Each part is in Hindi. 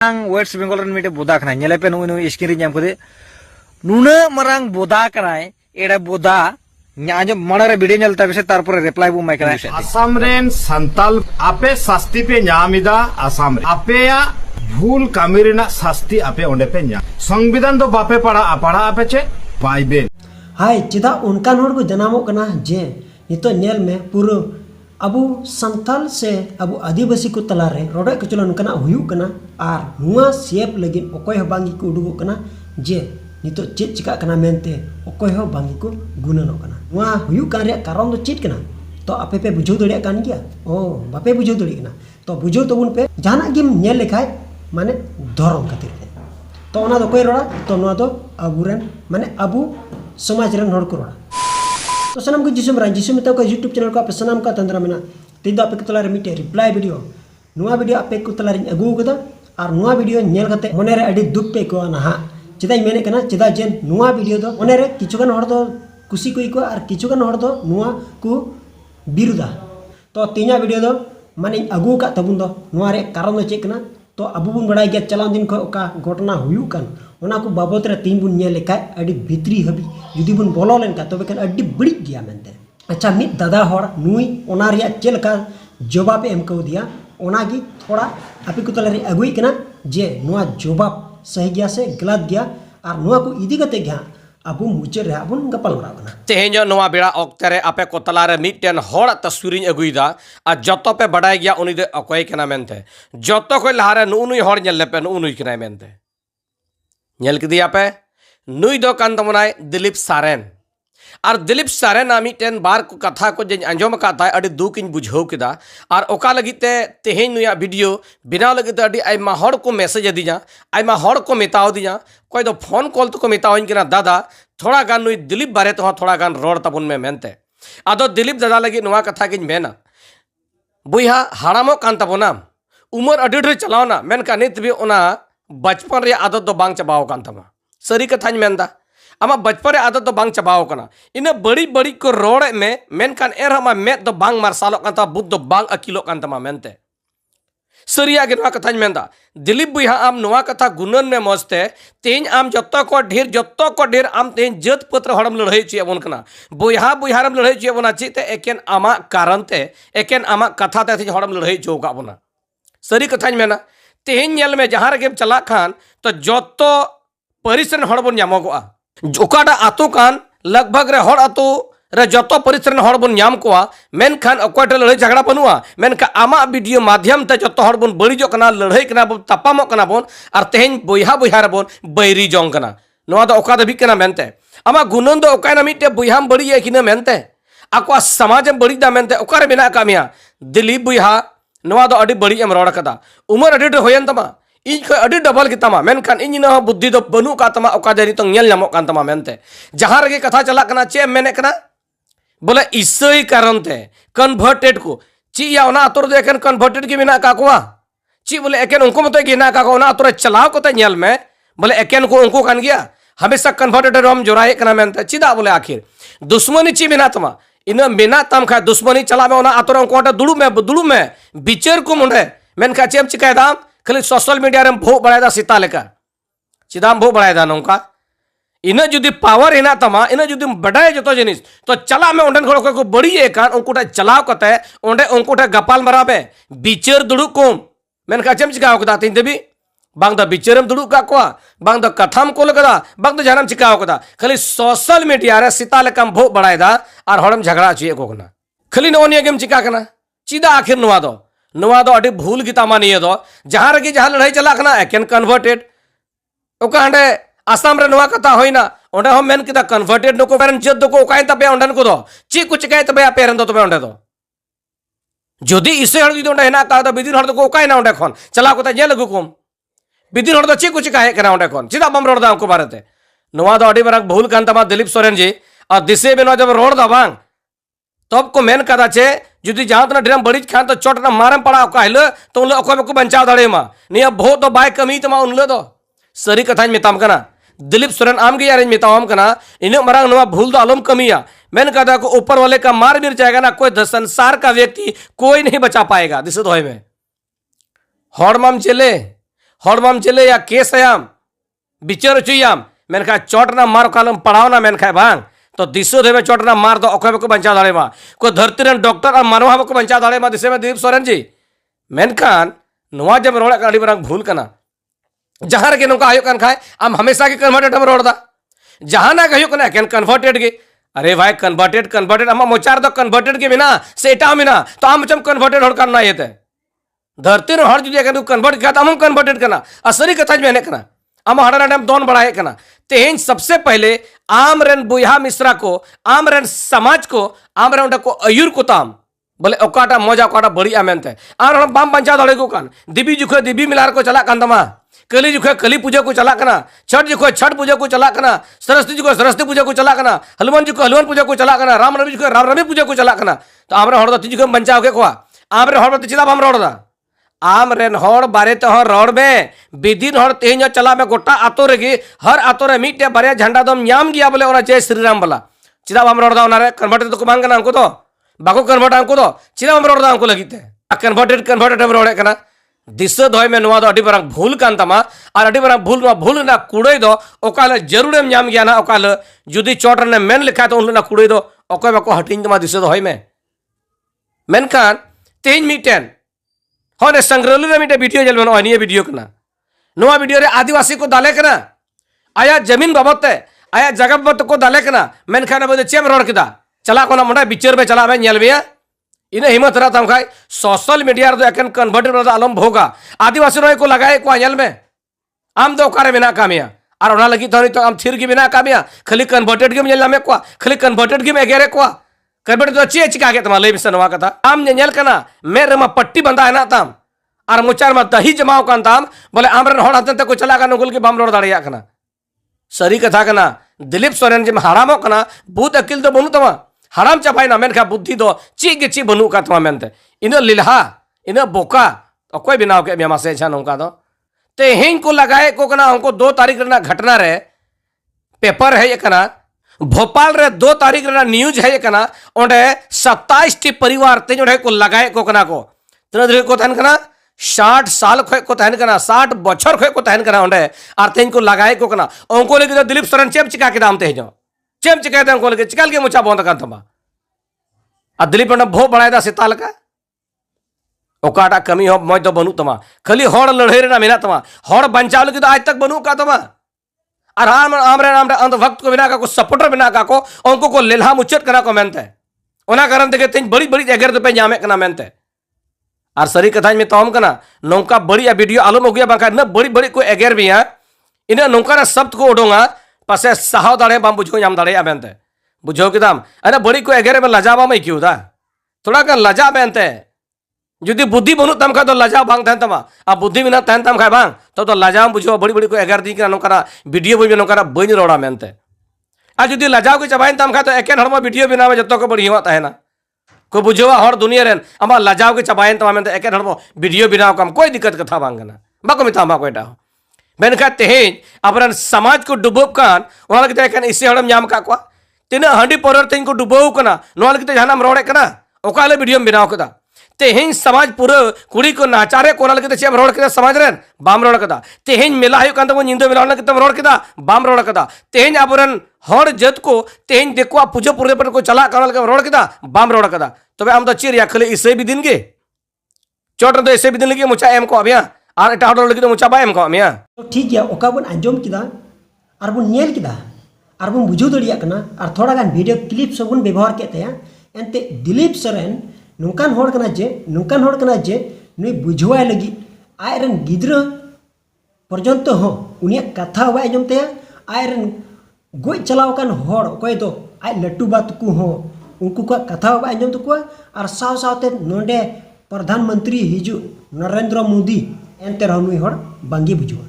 वेस्ट बेंगल मीटे बोदा पे नुई स्क्रीन को नुना मारांग बोदा एड़ा बोदा मणरे वीडियो नलता से तारपर रिप्लाई बो माइकरा आसाम रेन संताल आपे शास्ति पे न्यामिदा आसाम रे आपे या भूल कामी रेना शास्ति आपे ओंडे पे न्या संविधान तो बापे पढ़ा आपे चे बाइबल हाय चिदा उनका नोर को जनामो कना जे नितो नेल में पूरा अबु संताल से अबु आदिवासी को तलारे रोडे कचलो उनका हुयु कना आर नुआ सेप लगिन ओकोय हो बांगी को उडुगो कना जे नितो चेत चिका कना मेनते ओकोय हो बांगी को गुननो कना नुआ हुयु कान रे कारण दो चेत कना तो आपे पे बुझो दड़िया कान गया ओ बापे बुझो दड़ी कना तो बुझो तबुन पे जहाना गिम नेल लेखाय माने धर्म खातिर तो ओना दो कोई रोड़ा तो नुआ दो अबुरेन माने अबु समाज रेन हड़ को रोड़ा तो सनम को जिसम में तो यूट्यूब चैनल को आप सनम का तंद्रा में तीन आपे तलारे मिटे रिप्लाई वीडियो नुआ वीडियो आपे को तलारे अगू कदा और नुआ वीडियो नेल कते मने रे अडी दुख पे को ना चिदा मेने कना चिदा जेन नुआ वीडियो दो मने रे किछुगान हड़ दो खुशी को इको और किछुगान हड़ दो नुआ को बिरुदा तो तीना वीडियो दो माने अगू का तबुन दो नुआ रे कारण दो चेक ना तो अबु बुन बड़ाई गया चलान दिन को का घटना हुयु कान ओना को बाबत रे तीन बुन नेल लेखाय अडी भित्री हबी जुदी बुन बोलो लेन का तबे कन अडी बड़ी गया मेनते अच्छा मित दादा हड़ नुई ओना रिया चेलका जवाब एम को दिया ओना गी थोड़ा आपे को तलारे अगुई कना जे नुआ जवाब सही गया से गलत गया और नुआ को इदी कते गया अबु मुचे रे अबुन गपल मरा कना तेहेंजो नुआ बेड़ा ऑक्ते रे आपे को तलारे मिटन हड़ तस्वीरिन अगुईदा आ जतो पे बडाय गया उनी दे अकोय कना मेनते जतो को लहारे नुई हड़ नेल लेपे नुई कना मेनते नेल किदिया पे नुई दो कान तमनाय दिलीप सारेन और दिलीप सारेन मिटन बार को कथा को जे आंजम काता अडी दुख इन बुझाव केदा और ओका लगिते तेहेन नुया वीडियो बिना लगिते अडी आइमा हड़ को मैसेज दिया आइमा हड़ को मेताव दिया कोई दो फोन कॉल तो को मेताव किना दादा थोड़ा गान नुई दिलीप बारे तो थोड़ा गान रोड तबुन में मेनते आदो दिलीप दादा लगी नुआ कथा किन मेना बुइहा हाड़ामो कान तबोना उमर अडी ढेर चलावना मेनका नित भी ओना बचपन रे आदत दो बांग चबाव कान तमा सरी कथाñ मेनदा आमा बचपन रे आदत दो बांग चबाव कना इना बड़ी बड़ी को रोड में मेनकान एर हमा मेत दो बांग मारसालो कान ता बुद्ध दो बांग अकिलो कान तमा मेनते सरिया के नुआ कथाñ मेनदा दिलीप बुइहा आम नुआ कथा गुनन में मस्ते तेज आम जत्तो को ढेर आम तेज जत पत्र हड़म लड़ाई चे बन कना बुइहा बुइहारम लड़ाई चे बना चिते एकेन आमा कारण ते एकेन आमा कथा ते हड़म लड़ाई चो का बना सरी कथाñ मेना तेहेन नेल में जहाँ रे चला खान तो जतो परिसरन हड़ बन नामोगोआ ओकाटा आतो कान लगभग रे हड़ आतो रे जतो परिसरन हड़ बन नाम कोआ मेनखान अकोयटा लड़ाई झगड़ा बनुआ मेनका आमा वीडियो माध्यम ते जतो हड़ बन बड़ीजो कना लड़ाई कना बन तपामो कना बन और तेहेन बुइहा बुइहा रे बन बैरी जोंग कना नोआ दो ओका दबी कना मेनते आमा गुनन दो ओकायना मिटे बुइहाम बड़ीए किना मेनते आकोआ समाजम बड़ीदा मेनते ओकारे मेना कामिया दिलीप बुइहा नोआ दो अडी बड़ी एम रोड कदा उमर अडी होयन तमा इन खो अडी डबल के तमा मेनखान इन न बुद्धि दो बनु का तमा ओका जरी तो नेल नामो कान तमा मेनते जहां रगे कथा चला कना चे मेने कना बोले इसई कारण ते कन्वर्टेड को ची या ओना अतुर दो एकन कन्वर्टेड के बिना का कोआ ची बोले एकन उनको मत के ना का ओना अतुर चलाव कोते नेल में बोले एकन को उनको कान गया हमेशा कन्वर्टेड हम जोराए कना मेनते चिदा बोले आखिर दुश्मनी ची बिना तमा इन मेना तम खा दुश्मनी चला में ओना अतुर उनको दुड़ू में बिचार को मुंडे मेनका चेम चिकाय दाम खाली सोशल मीडिया रे भो बड़ायदा सीता लेका चिदाम भो बड़ायदा नोंका इन जुदी पावर हेना तमा इन जुदी बडाय जतो जिनिस तो चला में ओंडन खड़ो को बड़ी एकान उनकोटा चलाव कते ओंडे उनकोटा गपाल मराबे बिचार दुड़ू कोम मेनका चेम चिकाव कदा तीन देबी बांग द बिचारम दुड़ू का कोआ बांग द कथाम कोल कदा बांग द जानम चिकाव कदा खाली सोशल मीडिया रे सीता लेकम भो बड़ायदा और हड़म झगड़ा छिए को कना खाली नोनिया गेम चिका कना चिदा आखिर नुआ दो अडी भूल गीता मानिए दो जहां रगी जहां लड़ाई चला कना एकेन कन्वर्टेड ओका हंडे आसाम रे नुआ कथा होइना ओंडे हम मेन किदा कन्वर्टेड नको पेरन जद दो को ओकाय तबे ओंडन को दो ची कुछ कहे तबे पेरन दो तबे ओंडे दो जदी इसे हड़ दो हेना का दो बिदिन हड़ दो को ओकाय ना ओंडे खन चला को जे लगु कोम बिदिन हड़ दो ची कुछ कहे कना ओंडे खन चिदा बम रोड दा को बारते नुआ दो अडी बराक भूल कान तमा दिलीप सोरेन जी और दिसे बेनो जब रोड दा बांग तब को मेन कदा चे जुदी जहां तना ड्रम बड़ी खान तो चोट ना मारम पड़ा काहिले तो उन अकोय को बंचाव दाड़े मा निया भो तो बाय कमी तमा उनले दो सरी कथाñ मेताम कना दिलीप सोरेन आम के यार मेताम कना इन मरांग नवा भूल दो आलम कमिया मैंने कहा को ऊपर वाले का मार मिल जाएगा ना कोई संसार का व्यक्ति कोई नहीं बचा पाएगा दिस में हड़माम चले हड़माम चले केस आयाम विचार होचुयाम मेनखा चोटना मार कालम पढ़ावना मेनखा बांग तो दिसो देवे चोटना मार दो अकय बको बंचा दाड़ेमा को धरती रन डॉक्टर और मानवा बको बंचा दाड़ेमा दिसे में दिलीप सोरेन जी मेनखान नवा जब रोड़ा का अड़ी बरांग भूल कना जहां रे नौका आयो कन खाए आम हमेशा के कन्वर्टेड हम रोड़ा जहां ना कहियो कना केन कन्वर्टेड के अरे भाई कन्वर्टेड हम मोचार दो कन्वर्टेड के बिना से एटा मिना तो आम चम कन्वर्टेड होड़ करना येते धरती रे हड़ जुदी अगर कन्वर्ट किया हम कन्वर्टेड करना असरी कथा मेने कना आम हड़ा नाम दोन बढ़ाए कना तेहें सबसे पहले आम रेन बुहा मिश्रा को आम रेन समाज को आम रेन को अयुर को ताम बोले ओकाटा मजा ओकाटा बढ़िया मेनते आर हम बाम बंचा दड़े को कान दिबी जुखे दिबी मिलार को चला कान तमा कली जुखे कली पूजा को चला कना छठ जुखे छठ पूजा को चला कना सरस्वती जुखे सरस्वती पूजा को चला कना हनुमान जुखे हनुमान पूजा को चला कना राम रवि जुखे राम रवि पूजा को चला कना तो आमरे हड़ ती जुखे बंचाव के कोआ आमरे हड़ चिदा हम रोड़ा आम रेन हड़ बारे तो हर रोड में विदिन हड़ तेज चला में गोटा आतो रेगी हर आतो रे मिट्टे बारे झंडा दम नाम गया बोले ओना जय श्री राम बोला चिदा हम रोड़ा ओना रे कन्वर्टेड तो बांग कना हमको तो बाको कन्वर्ट हमको तो चिदा हम रोड़ा हमको लगीते कन्वर्टेड हम रोड़े कना दिशा दोय में नुआ दो अडी बरांग भूल कान तमा और अडी बरांग भूल ना कुड़े दो ओकाले जरूर एम नाम गया ना ओकाले जुदी चोटर ने मेन लिखा तो उन ना कुड़े दो ओके बाको हटिंग तमा दिशा दोय में मेनखान तेज मिटेन होने संग्रहलु रे मिटे वीडियो जल बनो अनिए वीडियो कना नोआ वीडियो रे आदिवासी को दाले कना आया जमीन बाबते आया जगह बाबत को दाले कना मेनखान बदे चेम रोड किदा चला कोना मुंडा बिचर में चला में नेल बिया इने हिम्मत रहा तम खाई सोशल मीडिया रे एकन कन्वर्टेड रो आलम भोगा आदिवासी रो को लगाए को नेल में आम दो कारे बिना कामिया और ओना लगी तो आम थिर की बिना कामिया खाली कन्वर्टेड के नेल में को खाली कन्वर्टेड के में गेरे को कन्वर्टेड तो चे चिका के तमा ले बिसनवा कथा आम नेल कना मेरे मा पट्टी बंधा है ना तम और मुचार में दही जमाव कान ताम बोले आमरन हड़ हतन को चला का नुगुल के बाम रोड दाड़िया कना सरी कथा कना दिलीप सोरेन जी हरामो कना बहुत अकिल तो बनु तमा हराम चपाई ना मेनखा बुद्धि दो ची के ची बनु का तमा मेनते इन लिलहा इन बोका अकोय बिनाव के मेमा से छन उनका दो ते हिंग को लगाए को कना हमको 2 तारीख रे घटना रे पेपर है ये कना भोपाल रे 2 तारीख रे न्यूज है ये कना ओंडे 27 टी परिवार ते जोड़े को लगाए को कना को तना को तहन कना 60 साल खय को तहन कना 60 बछर खय को तहन कना ओंडे आर तेन को लगाए को कना ओंको लेके तो दिलीप सोरेन चेम चिका के दाम ते जो चेम चिका दे ओंको लेके चिकाल के मुचा बंद कर तमा आ दिलीप ने भो बड़ाय दा सिताल का ओकाटा कमी हो मय तो बनु तमा खाली हड़ लड़े रे ना मेना तमा हड़ बंचाव लगी तो आज तक बनु का तमा और आमरे अंधभक्त को बिना का को सपोर्टर बिना का को उनको को लेलहा मुचत कना को मेनते ओना कारण ते तेन बड़ी बड़ी एगर पे जामे कना मेनते और सरी कथा में तोम कना नौका बड़ी वीडियो आलम हो गया बाका न बड़ी बड़ी को एगर भी है इन नौका शब्द को उडोंगा पासे साहव दाड़े बाम बुझो नाम दाड़े मेनते बुझो किदाम अरे बड़ी को एगर में लजावा में क्यों दा थोड़ा का लजा मेनते जुदी बुद्धि बनू तम खा तो लजाव बांग तहन तमा आ बुद्धि बिना तहन तम खाय बांग तो लजाव बुझो बड़ी बड़ी को एगार दी नौका वीडियो बन नौका बन रोड़ा मेनते आ जुदी लजाव के चबाइन तम खा तो एकेन हड़मा वीडियो बिना में जतो को बढ़िया तहना को बुझवा हर दुनिया रेन आमा लजाव के चबाइन तमा मेनते एकेन हड़मा वीडियो बिना कम कोई दिक्कत कथा बांगना बाको मिता मा कोइटा मेनखा तेहेज अपरन समाज को डुबोब कान ओना लगे एकेन इसे हड़म नाम का को तिना हंडी परर तेन को डुबोव कना नोआ लगे जहानाम रोड़े कना ओकाले वीडियो बिनाव कदा तेहें समाज पूरा कुड़ी को नाचारे कोना लगे चेम रोड के समाज रेन बाम रोड कदा तेहें मेला हयो कान तो निंदो मेला लगे तम रोड कदा बाम रोड कदा तेहें आबरन हर जत को तेहें देखवा पूजा पुरे पर को चला कान लगे रोड कदा बाम रोड कदा तबे आम तो चिरिया खले इसे भी दिन के चोट तो इसे भी दिन लगे मुचा एम को अबिया और एटा रोड लगे तो मुचा बा एम को अमिया तो ठीक है ओका बन अंजम किदा और बन नेल किदा और बन बुझो दड़िया कना और थोड़ा गान वीडियो क्लिप सब बन व्यवहार केते एनते दिलीप सोरेन नौकान होड़ कना जे नुई बुझवाय लगी आयरन गिद्रा पर्यंत हो उनिया कथा वाय जमते आयरन गोय चलाव कान होड़ कोय दो आय लट्टू बात को हो उनको का कथा वाय जम तको और साव सावते नोंडे प्रधानमंत्री हिजु नरेंद्र मोदी एनते रहनुई होड़ बांगी बुझवा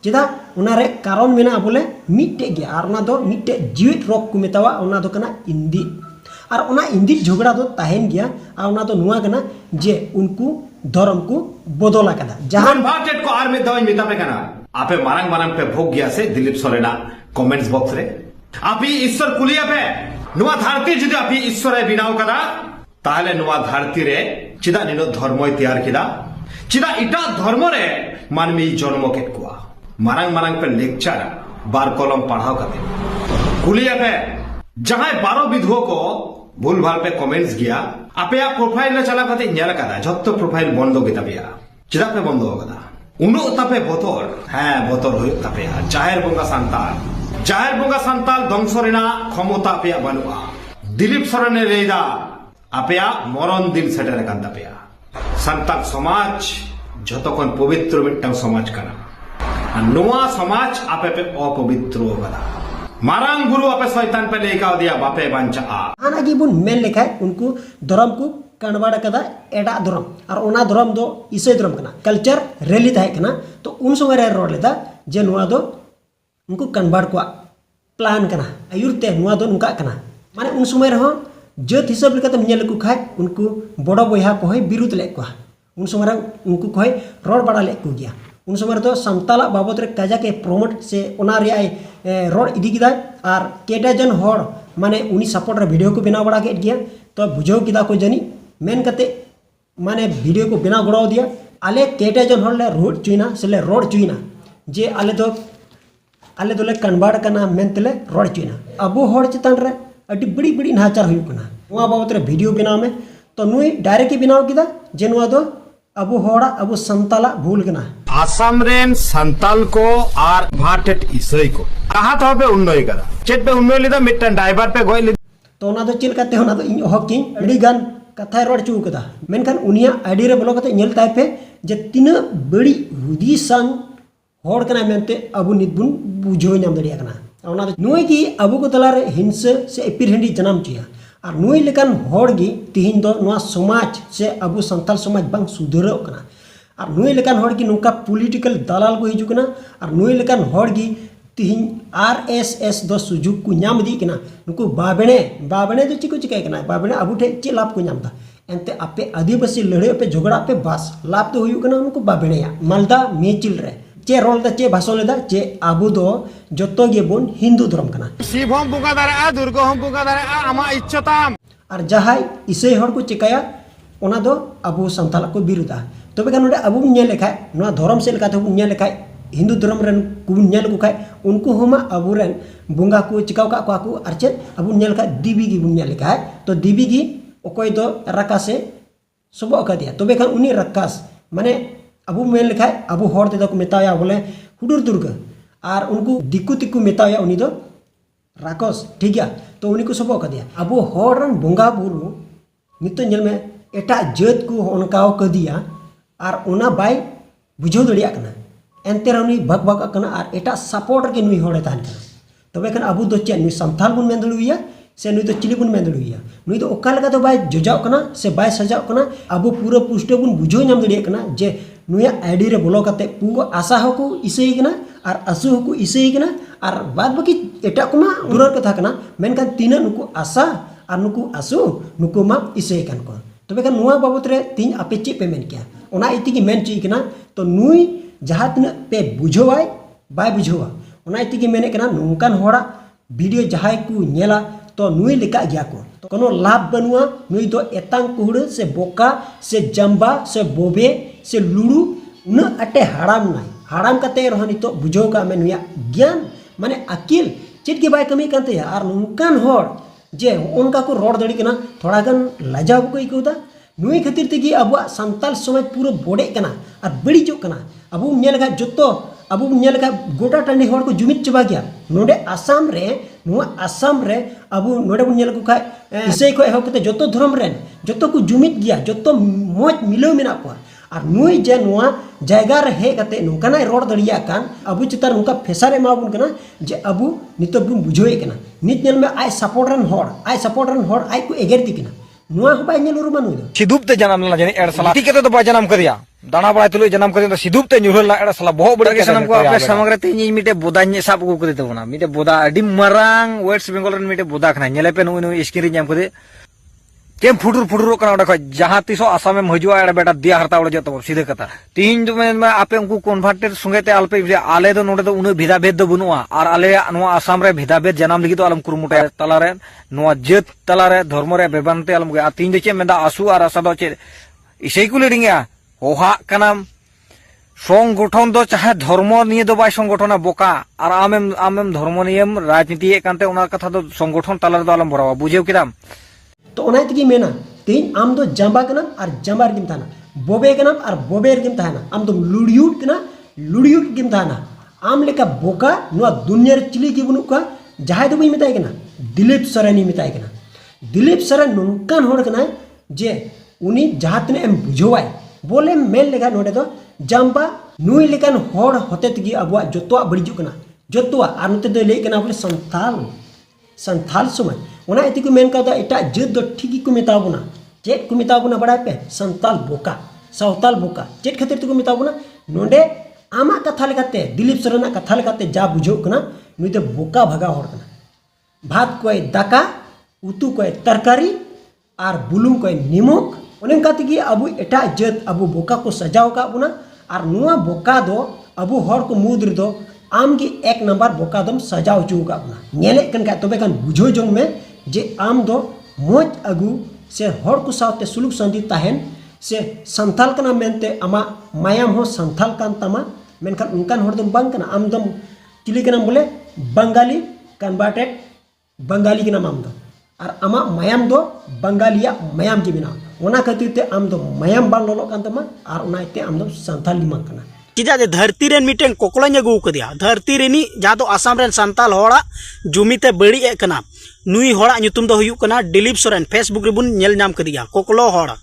चेदा उनारे कारण मेना बोले मिट्टे गे और उना दो मिट्टे जीवित रोग को मेतावा उना दो कना इंदी और उना इंदी झगड़ा दो ताहेन गया और उना तो नुआ कना जे उनको धर्म को बदला कदा जहां कन्वर्टेड को आर में दवाई मिता पे कना आपे मारंग मारंग पे भोग गया से दिलीप सोरेना कमेंट्स बॉक्स रे आपी ईश्वर कुलिया पे नुआ धरती जुदी आपी ईश्वर बिनाव कदा ताहले नुआ धरती रे चिदा निनो धर्मय तैयार किदा चिदा इटा धर्म रे मानमी जन्म केत कुआ मारंग मारंग पे लेक्चर बार कलम पढ़ाओ करते कुलिया पे जहां 12 विधुओं को भूल भाल पे कमेंट्स गया आपे प्रोफाइल ले चला करते नेल कदा जत्तो प्रोफाइल बंद गिता पिया चिदा पे बंद होगदा उनो तापे बोतल बोतल हुई तापेया जाहिर बोंगा सांताल दंसरेना क्षमता पे बनुआ दिलीप सरने लेदा आपेया मरण दिन सेटर कान तापेया सांताल समाज जतोखन पवित्र मिट्टांग समाज कना नोआ समाज आपे पे अपवित्र होगदा मारांग गुरु आपे शैतान पे लेकाव दिया बापे बांचा आना की बुन मेन लेखाय उनको धर्म को कन्वर्ट कदा एडा धर्म और ओना धर्म दो ईसाई धर्म कना कल्चर रैली ताहे कना तो उन समय रे रोड लेदा जे नोआ दो उनको कन्वर्ट को प्लान कना आयुरते नोआ दो उनका कना माने उन समय रहो जत हिसाब लेकाते नेल को खाय उनको बड़ो बयहा को है विरुद्ध ले को उन समय उनको को है रोड बड़ा ले को गया उन समय तो सांताल बाबद रे काजा के प्रमोट से ओना रे रोड इदी किदा और केटा जन होड़ माने उनी सपोर्ट रे वीडियो को बना बड़ा के गया तो बुझो किदा को जनी मेन कते माने वीडियो को बना गड़ाव दिया आले केटा जन होड़ ले रोड चुइना से रोड चुइना जे आले दोले कन्वर्ट करना मेन तले रोड चुइना अबो होड़ चितान रे अडी बड़ी बड़ी नाचार हुई कना नोआ बाबत रे वीडियो बनाव में तो नुई डायरेक्ट बनाव किदा जे नोआ दो अबो होड़ा अबो संताला भूल कना आसाम रेन संताल को आर भाटेट इसई को कहा तो पे उन्नय करा चेट पे उन्नय लेदा मिटन ड्राइवर पे गोय ले तो ओना दो चिल काते ओना दो इन हकी अडी गान कथा रोड चू कदा मेनखान उनिया आईडी रे बोलो कते नेल ताय पे जे तिना बड़ी हुदीसान होड़ कना मेनते अबो निदबुन बुझो नाम दड़िया कना ओना दो नुई की अबो को तला रे हिंसा से एपिर हंडी जन्म चिया और नुई लेकान होड़ गी तिहिन दो नोआ समाज से अबो संताल समाज बांग सुधरो कना और नुई लेकान होड़ की नुका पॉलिटिकल दलाल को हिजु कना और नुई लेकान होड़ गी तिहिन आरएसएस दो सुजुग को नाम दी कना नुको बाबेने दो चिको चिकाय कना बाबेने अबो ठे चे लाभ को नामदा एंते आपे आदिवासी लड़े पे झगड़ा पे बास लाभ तो हुयु कना नुको बाबेने मालदा मेचिल रे चे रोल दा चे भाषण लेदा चे अबो दो जतो गे बोन हिंदू धर्म कना शिव हम बुका दारे दुर्गा हम बुका दारे आमा इच्छताम और जहाय इसे होड़ को चिकाया ओना दो अबो संताल को विरुद्धा तबे का नोडे अबो नेल लेखाय नो धर्म से लेकाते नेल लेखाय हिंदू धर्म रेन को नेल को खाय उनको हमा अबो रेन बुंगा को चिकाव का को अर्चे अबो नेल का दीबी गी बुन नेल लेखाय तो दीबी गी ओकोय दो रकासे सबो का दिया तबे का उनी रकास माने अबो मेल लेखाय अबो होड़ ते को मेताया बोले हुडुर दुर्गा और उनको दिकु तिकु मेताया उनी दो राकस ठीक है तो उनी को सबो का दिया अबो होड़ रन बुंगा बुरु नितो नेल में एटा जात को उनकाव क दिया और ओना बाय बुझो दड़िया कना एंते उनी भग भग कना और एटा सपोर्टर के नुई होड़े तान कना तबे कन अबो दो चे नुई संथाल बुन मेन दड़ुइया से नुई तो चिली बुन मेन दड़ुइया नुई तो ओका लगा तो बाय जोजाव कना से बाय सजाव कना अबो पूरा पुष्ट बुन बुझो नाम दड़िया कना जे नुया आईडी रे बोलो कते पूगो आशा हको इसई कना और असु हको इसई कना और बाद बाकी एटा को मा दुरर कथा कना मेनखान तीना नुको आशा और नुको असु नुको मा इसई कन को तबे का नुआ बाबत रे तीन आपे चे पे मेन किया ओना इति की मेन ची कना तो नुई जहां तिना पे बुझोवाय बाय बुझोवा ओना इति की मेने कना नुकान होड़ा वीडियो जहां को नेला तो नुई लेका गया को तो कोनो लाभ बनुआ नुई दो एतांग कुहड़ से बोका से जंबा से बोबे से लुड़ू उन अटे हाड़ाम कते रहनी तो बुझो का में नुया ज्ञान माने अकिल चिट के बाय कमी करते यार नुकान होड़ जे उनका को रोड दड़ी कना थोड़ा गन लजाव को इकोदा नुई खातिर तेगी अब संताल समाज पूरा बोड़े कना और बड़ी जो कना अब नेल का जतो अब नेल का गोटा टंडी होड़ को जुमित चबा गया नोडे आसाम रे अब नोडे बुन नेल को खाय इसई को एहो कते जतो धर्म रेन जतो को जुमित गया जतो मोज मिलो मेना को और नुई जे नुआ जायगा रे हे कते नुकाना रोड दड़िया कान अबु चितार नुका फेसारे माबुन कना जे अबु नितो बुन बुझोए कना नित नेल में आय सपोर्टरन होड़ आय को एगेर दिकना नुआ हो बाय नेल रुमा नुई सिदुप ते जन्म ला जने एड़ सला टिके तो बा जन्म करिया दाना बड़ा तुलो जन्म करिया तो सिदुप ते न्यूरला एड़ सला बहुत बड़ा के सनम को आपे समग्र ते नी मिटे बोदा ने साब को करे तबना मिटे बोदा अडी मरांग वेस्ट बंगाल रन मिटे बोदा खना नेले पे नुई स्क्रीन जाम करे केम फुटुर कना ओडा जहां तिसो आसाम में हजू एड़ बेटा दिया हरता ओडे जतो सीधे कथा तीन जो में आपे उनको कन्वर्टेड संगे ते आलपे आले दो नोडे दो उन भेदा भेद दो बनुआ और आले नुआ आसाम रे भेदा भेद जनाम लगी तो आलम कुरुमुटे तला रे नुआ जेत तला रे धर्म रे बेबानते आलम गे तीन दे चे मेदा आसु और आसा दो चे इसई को लेडिंगा होहा कनाम संगठन दो चाहे धर्म निये दो बाय संगठन बोका और आमेम धर्म नियम राजनीति कानते उना कथा दो संगठन तलार दो आलम बरावा बुझेव किदाम तो ओना तगी मेना तेज आम दो जंबा कना और जंबा रगिम थाना बोबे कना और बोबे रगिम थाना आम दो लुड़ियुट कना लुड़ियुट रगिम थाना आम लेका बोका नुआ दुनिया रे चिली की बनु का जहाय दो बई मिताय कना दिलीप सरेनी मिताय कना दिलीप सरेन नोंकान होड़ कना जे उनी जहां तने एम बुझवाय बोले मेल लेगा नोडे दो जंबा नुई लेकान होड़ होते तगी अबुआ जतवा बड़िजु कना जतवा आर नते दो ले कना बोले संथाल समय ओना इति को मेन का दा एटा जत दो ठीक को मेताबुना चेत को मेताबुना बड़ाय पे संताल बोका सावताल बोका चेत खातिर तो को मेताबुना नोडे आमा कथा लेकाते दिलीप सरेना कथा लेकाते जा बुझो कना नुई दो बोका भगा होड़ कना भात कोय दाका उतु कोय तरकारी आर बुलुंग कोय निमक ओनेन कातिगी अबु एटा जत अबु बोका को सजाव का बुना आर नुआ बोका दो अबु हर को मुद्र दो आम की एक नंबर बोका दम सजाव चू का बुना नेले कन का तबे कन बुझो जंग में जे आम दो मोज अगु से हर को सावते सुलुक संधि ताहेन से संथाल कना मेनते अमा मायाम हो संथाल कान तमा मेनखान उनकान हर दम बांग कना आम दम चिली कना बोले बंगाली कन्वर्टेड बंगाली के नाम आम दो और आमा मायाम दो बंगालिया मायाम जी बिना ओना खातिर ते आम दो मायाम बांग लोलो कान तमा और ओना इते आम दो संथाल लिमा कना चिदा जे धरती रेन मिटेन कोकलाñ अगू कदिया धरती रेनी जहाँ तो आसाम रेन संताल होड़ा जुमीते बड़ी ए कना नुई होड़ा nyutum दो हुयु कना दिलीप सोरेन फेसबुक रे बुन नेल नाम कदिया कोकलो होड़ा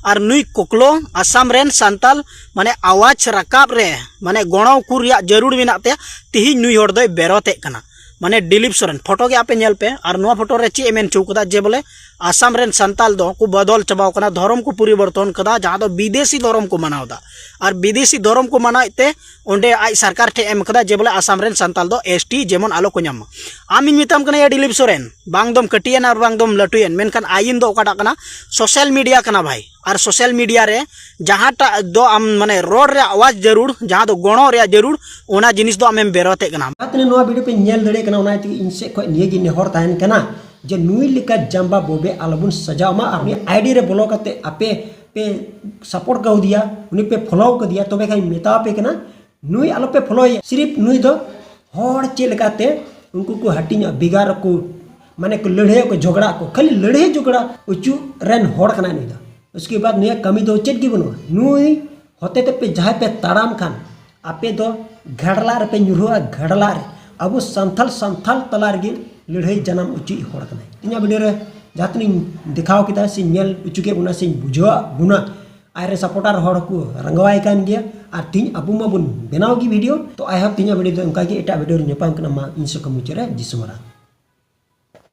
और नुई कोकलो आसाम रेन संताल माने आवाज रकाब रे माने गणो कुरिया जरूर मेनाते तिहि नुई होड़ दो बेरोते कना माने दिलीप सोरेन फोटो के आपे नेल पे और नुआ फोटो रे चे एमेन चौकदा जे बोले आसाम रेन संताल दो को बदल चबाव कना धर्म को परिवर्तन कदा जहाँ दो विदेशी धर्म को मनावदा और विदेशी धर्म को मनाते ओंडे आई सरकार ठे एम कदा जे बोले आसाम रेन संताल दो एसटी जेमन आलो को ᱧᱟᱢ आमिन मिताम कना या दिलीप सोरेन बांग दम कटियन और बांग दम लटुयन मेनखान आइन दो ओकाटा कना सोशल मीडिया कना भाई और सोशल मीडिया रे जहाँ दो आम माने रोड रे आवाज जरूर जहाँ दो गणो रे जरूर ओना जिनिस दो आमेम बेरोते कना बातने नुआ वीडियो पे नेल दड़े कना ओना तगी इनसे को नियगी नेहर ताहन कना जे नुई लिका जंबा बोबे आलबुन सजावमा और आईडी रे बोलो कते आपे पे सपोर्ट कर दिया उनी पे फॉलो कर दिया तबे खाई मेता पे कना नुई आलो पे फॉलो सिर्फ नुई दो होड़ चे लेकाते उनको को हटिया बिगार को माने को लड़े को झगड़ा को खाली लड़े झगड़ा उचू रेन होड़ कना नुई दो उसके बाद नुई कमी दो चेत की बनो नुई होते ते पे जहाँ पे ताराम खान आपे दो घड़ला रे पे nyuruha घड़ला रे अब संथाल तलार गे लड़ाई जन्म उची होड़ कना इना वीडियो रे जातनी दिखाओ किता से नेल उचुके बुना से बुझवा बुना आरे सपोर्टर होड़ को रंगवाई कान गया और तीन अबु मा बुन बनाओ की वीडियो तो आई होप तीन वीडियो तो उनका के एटा वीडियो रे नेपाम कना मा इनसे कमुचरे जिसमरा